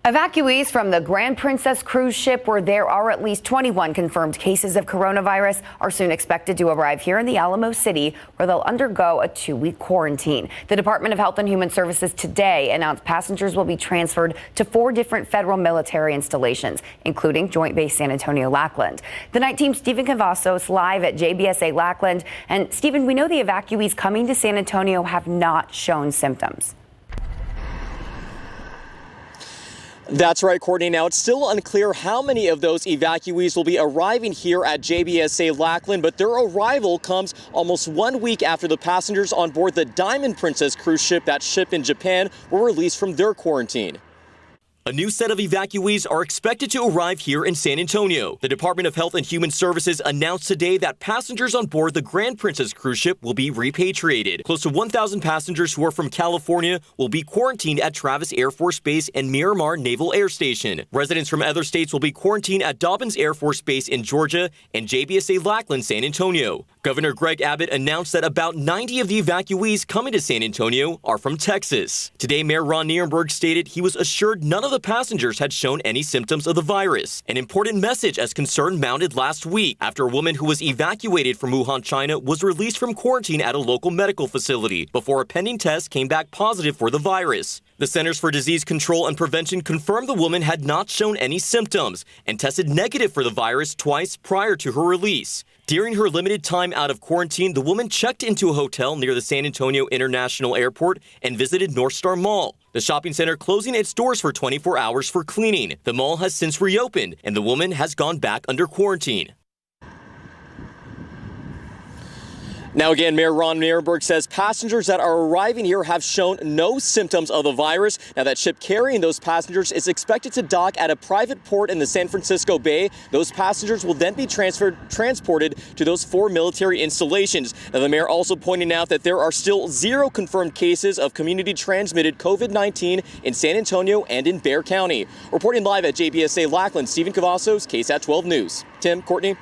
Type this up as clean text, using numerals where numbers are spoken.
Evacuees from the Grand Princess cruise ship, where there are at least 21 confirmed cases of coronavirus, are soon expected to arrive here in the Alamo City, where they'll undergo a 2-week quarantine. The Department of Health and Human Services today announced passengers will be transferred to 4 different federal military installations, including Joint Base San Antonio-Lackland. The night team, Stephen Cavazos, live at JBSA-Lackland. And Stephen, we know the evacuees coming to San Antonio have not shown symptoms. That's right, Courtney. Now, it's still unclear how many of those evacuees will be arriving here at JBSA-Lackland, but their arrival comes almost 1 week after the passengers on board the Diamond Princess cruise ship, that ship in Japan, were released from their quarantine. A new set of evacuees are expected to arrive here in San Antonio. The Department of Health and Human Services announced today that passengers on board the Grand Princess cruise ship will be repatriated. Close to 1,000 passengers who are from California will be quarantined at Travis Air Force Base and Miramar Naval Air Station. Residents from other states will be quarantined at Dobbins Air Force Base in Georgia and JBSA-Lackland, San Antonio. Governor Greg Abbott announced that about 90 of the evacuees coming to San Antonio are from Texas. Today, Mayor Ron Nirenberg stated he was assured none of the passengers had shown any symptoms of the virus. An important message as concern mounted last week after a woman who was evacuated from Wuhan, China was released from quarantine at a local medical facility before a pending test came back positive for the virus. The Centers for Disease Control and Prevention confirmed the woman had not shown any symptoms and tested negative for the virus twice prior to her release. During her limited time out of quarantine, the woman checked into a hotel near the San Antonio International Airport and visited North Star Mall. The shopping center closing its doors for 24 hours for cleaning. The mall has since reopened, and the woman has gone back under quarantine. Now again, Mayor Ron Nirenberg says passengers that are arriving here have shown no symptoms of the virus. Now, that ship carrying those passengers is expected to dock at a private port in the San Francisco Bay. Those passengers will then be transported to those 4 military installations. Now, the mayor also pointing out that there are still 0 confirmed cases of community-transmitted COVID-19 in San Antonio and in Bexar County. Reporting live at JBSA-Lackland, Stephen Cavazos, KSAT 12 News. Tim, Courtney.